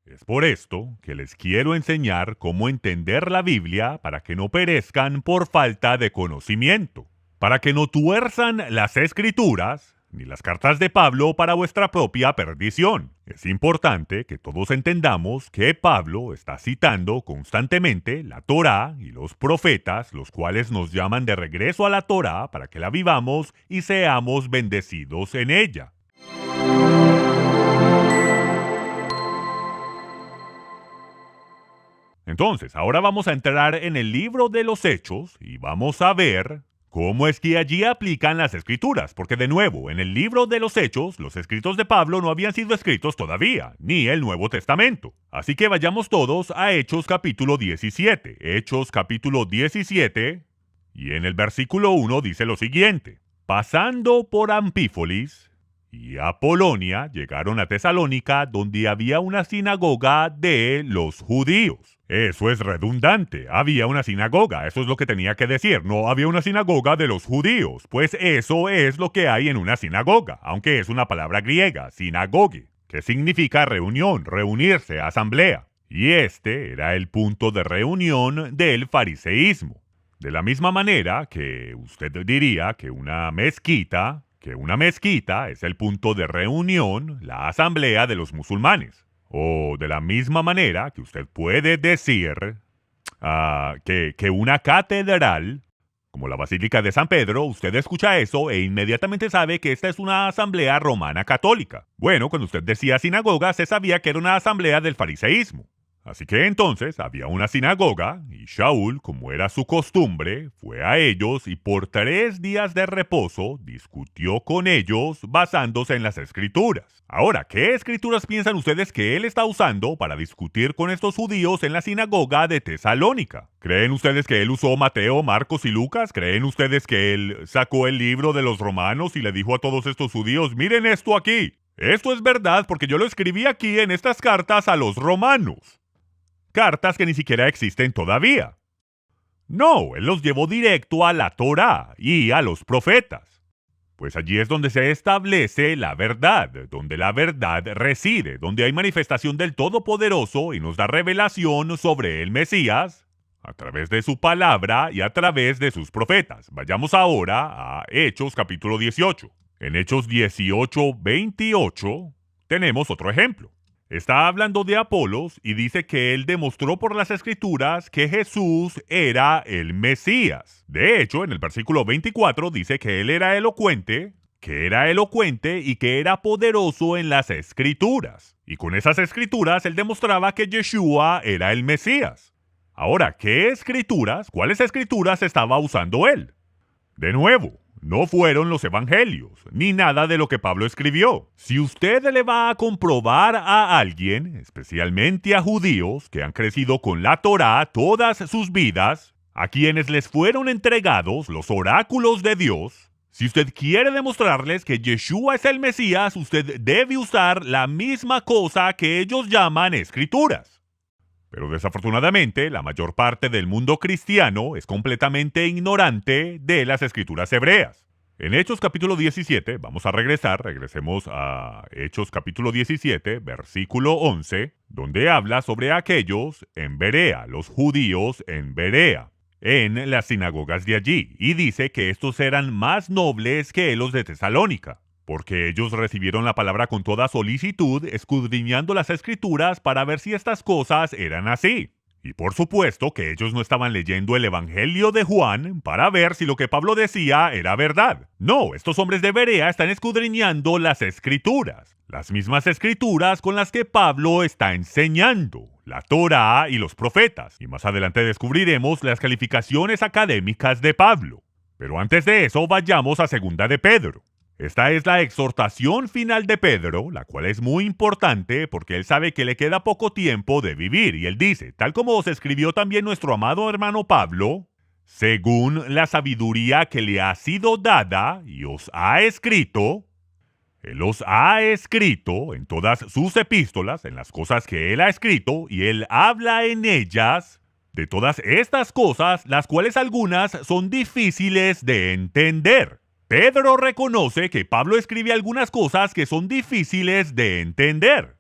Es por esto que les quiero enseñar cómo entender la Biblia para que no perezcan por falta de conocimiento, para que no tuerzan las Escrituras ni las cartas de Pablo para vuestra propia perdición. Es importante que todos entendamos que Pablo está citando constantemente la Torá y los profetas, los cuales nos llaman de regreso a la Torá para que la vivamos y seamos bendecidos en ella. Entonces, ahora vamos a entrar en el libro de los Hechos y vamos a ver cómo es que allí aplican las escrituras, porque de nuevo, en el libro de los Hechos, los escritos de Pablo no habían sido escritos todavía, ni el Nuevo Testamento. Así que vayamos todos a Hechos capítulo 17. Hechos capítulo 17, y en el versículo 1 dice lo siguiente: pasando por Anfípolis y Apolonia, llegaron a Tesalónica, donde había una sinagoga de los judíos. Eso es redundante. Había una sinagoga, eso es lo que tenía que decir. No había una sinagoga de los judíos, pues eso es lo que hay en una sinagoga, aunque es una palabra griega, sinagoge, que significa reunión, reunirse, asamblea. Y este era el punto de reunión del fariseísmo. De la misma manera que usted diría que una mezquita es el punto de reunión, la asamblea de los musulmanes. O de la misma manera que usted puede decir que una catedral, como la Basílica de San Pedro, usted escucha eso e inmediatamente sabe que esta es una asamblea romana católica. Bueno, cuando usted decía sinagoga, se sabía que era una asamblea del fariseísmo. Así que entonces había una sinagoga y Shaul, como era su costumbre, fue a ellos y por 3 días de reposo discutió con ellos basándose en las escrituras. Ahora, ¿qué escrituras piensan ustedes que él está usando para discutir con estos judíos en la sinagoga de Tesalónica? ¿Creen ustedes que él usó Mateo, Marcos y Lucas? ¿Creen ustedes que él sacó el libro de los romanos y le dijo a todos estos judíos, miren esto aquí? Esto es verdad porque yo lo escribí aquí en estas cartas a los romanos. Cartas que ni siquiera existen todavía. No, él los llevó directo a la Torá y a los profetas. Pues allí es donde se establece la verdad, donde la verdad reside, donde hay manifestación del Todopoderoso y nos da revelación sobre el Mesías a través de su palabra y a través de sus profetas. Vayamos ahora a Hechos capítulo 18. En Hechos 18, 28 tenemos otro ejemplo. Está hablando de Apolos y dice que él demostró por las escrituras que Jesús era el Mesías. De hecho, en el versículo 24 dice que él era elocuente y que era poderoso en las escrituras. Y con esas escrituras él demostraba que Yeshua era el Mesías. Ahora, ¿cuáles escrituras estaba usando él? De nuevo, no fueron los evangelios, ni nada de lo que Pablo escribió. Si usted le va a comprobar a alguien, especialmente a judíos que han crecido con la Torá todas sus vidas, a quienes les fueron entregados los oráculos de Dios, si usted quiere demostrarles que Yeshua es el Mesías, usted debe usar la misma cosa que ellos llaman escrituras. Pero desafortunadamente, la mayor parte del mundo cristiano es completamente ignorante de las escrituras hebreas. En Hechos capítulo 17, regresemos a Hechos capítulo 17, versículo 11, donde habla sobre aquellos en Berea, los judíos en Berea, en las sinagogas de allí, y dice que estos eran más nobles que los de Tesalónica, porque ellos recibieron la palabra con toda solicitud, escudriñando las escrituras para ver si estas cosas eran así. Y por supuesto que ellos no estaban leyendo el Evangelio de Juan para ver si lo que Pablo decía era verdad. No, estos hombres de Berea están escudriñando las escrituras, las mismas escrituras con las que Pablo está enseñando, la Torá y los profetas. Y más adelante descubriremos las calificaciones académicas de Pablo. Pero antes de eso, vayamos a 2 de Pedro. Esta es la exhortación final de Pedro, la cual es muy importante porque él sabe que le queda poco tiempo de vivir. Y él dice, tal como os escribió también nuestro amado hermano Pablo, según la sabiduría que le ha sido dada y os ha escrito, él os ha escrito en todas sus epístolas, en las cosas que él ha escrito, y él habla en ellas de todas estas cosas, las cuales algunas son difíciles de entender. Pedro reconoce que Pablo escribe algunas cosas que son difíciles de entender.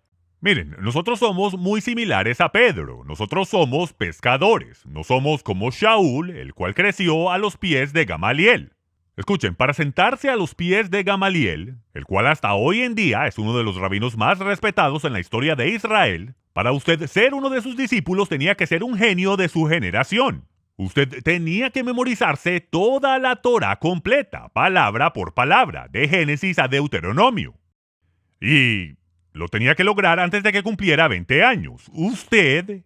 Miren, nosotros somos muy similares a Pedro. Nosotros somos pescadores. No somos como Shaul, el cual creció a los pies de Gamaliel. Escuchen, para sentarse a los pies de Gamaliel, el cual hasta hoy en día es uno de los rabinos más respetados en la historia de Israel, para usted ser uno de sus discípulos tenía que ser un genio de su generación. Usted tenía que memorizarse toda la Torá completa, palabra por palabra, de Génesis a Deuteronomio. Y lo tenía que lograr antes de que cumpliera 20 años. Usted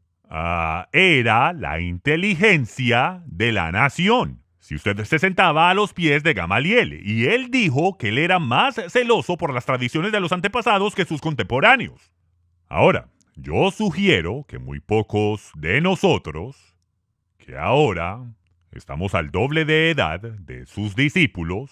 era la inteligencia de la nación. Si usted se sentaba a los pies de Gamaliel, y él dijo que él era más celoso por las tradiciones de los antepasados que sus contemporáneos. Ahora, yo sugiero que muy pocos de nosotros, que ahora estamos al doble de edad de sus discípulos,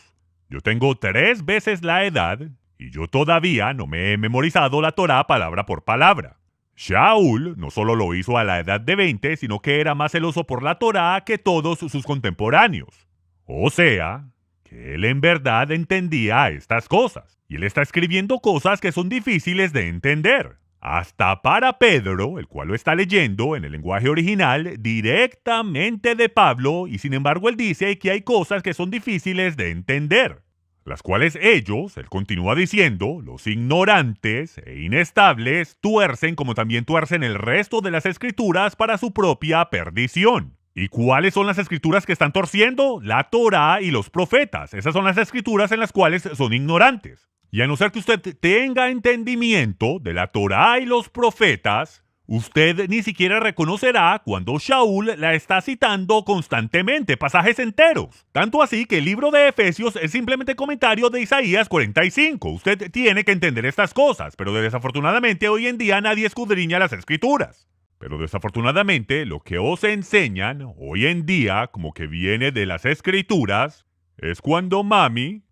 yo tengo 3 veces la edad y yo todavía no me he memorizado la Torá palabra por palabra. Shaul no solo lo hizo a la edad de 20, sino que era más celoso por la Torá que todos sus contemporáneos. O sea, que él en verdad entendía estas cosas. Y él está escribiendo cosas que son difíciles de entender. Hasta para Pedro, el cual lo está leyendo en el lenguaje original directamente de Pablo, y sin embargo él dice que hay cosas que son difíciles de entender, las cuales ellos, él continúa diciendo, los ignorantes e inestables tuercen como también tuercen el resto de las escrituras para su propia perdición. ¿Y cuáles son las escrituras que están torciendo? La Torá y los profetas. Esas son las escrituras en las cuales son ignorantes. Y a no ser que usted tenga entendimiento de la Torá y los profetas, usted ni siquiera reconocerá cuando Shaul la está citando constantemente, pasajes enteros. Tanto así que el libro de Efesios es simplemente comentario de Isaías 45. Usted tiene que entender estas cosas, pero desafortunadamente hoy en día nadie escudriña las escrituras. Pero desafortunadamente lo que os enseñan hoy en día, como que viene de las escrituras, es cuando mami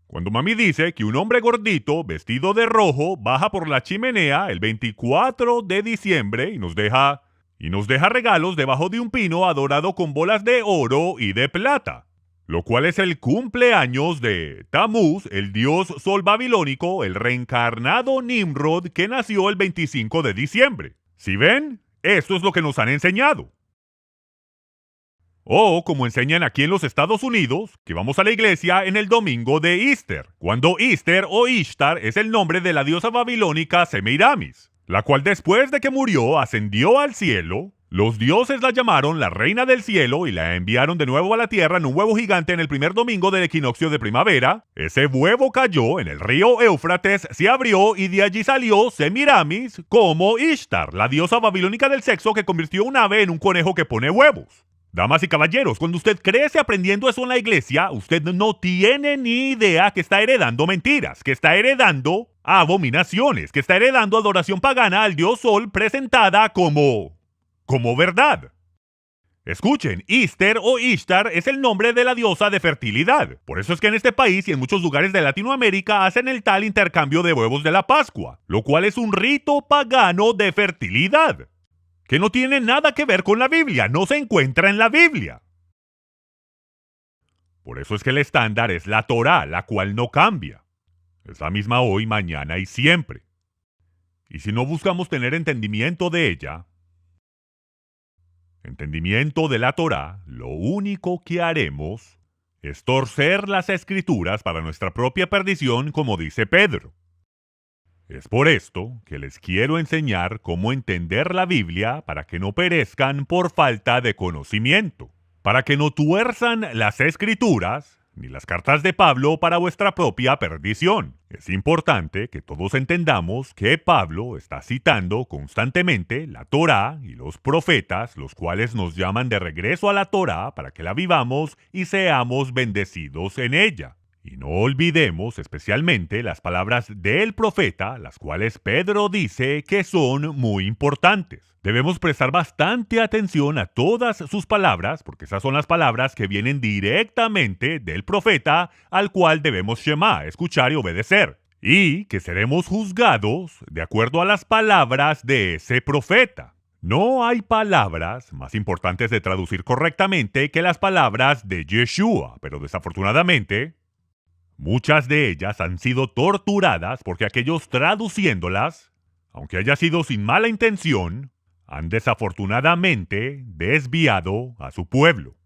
dice que un hombre gordito, vestido de rojo, baja por la chimenea el 24 de diciembre y nos deja regalos debajo de un pino adorado con bolas de oro y de plata, lo cual es el cumpleaños de Tamuz, el dios sol babilónico, el reencarnado Nimrod que nació el 25 de diciembre. ¿Sí ven? Esto es lo que nos han enseñado. O, como enseñan aquí en los Estados Unidos, que vamos a la iglesia en el domingo de Easter, cuando Easter o Ishtar es el nombre de la diosa babilónica Semiramis, la cual después de que murió ascendió al cielo. Los dioses la llamaron la reina del cielo y la enviaron de nuevo a la tierra en un huevo gigante en el primer domingo del equinoccio de primavera. Ese huevo cayó en el río Éufrates, se abrió y de allí salió Semiramis como Ishtar, la diosa babilónica del sexo que convirtió un ave en un conejo que pone huevos. Damas y caballeros, cuando usted crece aprendiendo eso en la iglesia, usted no tiene ni idea que está heredando mentiras, que está heredando abominaciones, que está heredando adoración pagana al dios sol presentada como verdad. Escuchen, Easter o Ishtar es el nombre de la diosa de fertilidad. Por eso es que en este país y en muchos lugares de Latinoamérica hacen el tal intercambio de huevos de la Pascua, lo cual es un rito pagano de fertilidad, que no tiene nada que ver con la Biblia, no se encuentra en la Biblia. Por eso es que el estándar es la Torá, la cual no cambia. Es la misma hoy, mañana y siempre. Y si no buscamos tener entendimiento de ella, entendimiento de la Torá, lo único que haremos es torcer las escrituras para nuestra propia perdición, como dice Pedro. Es por esto que les quiero enseñar cómo entender la Biblia para que no perezcan por falta de conocimiento, para que no tuerzan las escrituras ni las cartas de Pablo para vuestra propia perdición. Es importante que todos entendamos que Pablo está citando constantemente la Torá y los profetas, los cuales nos llaman de regreso a la Torá para que la vivamos y seamos bendecidos en ella. Y no olvidemos especialmente las palabras del profeta, las cuales Pedro dice que son muy importantes. Debemos prestar bastante atención a todas sus palabras, porque esas son las palabras que vienen directamente del profeta, al cual debemos escuchar y obedecer. Y que seremos juzgados de acuerdo a las palabras de ese profeta. No hay palabras más importantes de traducir correctamente que las palabras de Yeshua, pero desafortunadamente muchas de ellas han sido torturadas porque aquellos traduciéndolas, aunque haya sido sin mala intención, han desafortunadamente desviado a su pueblo.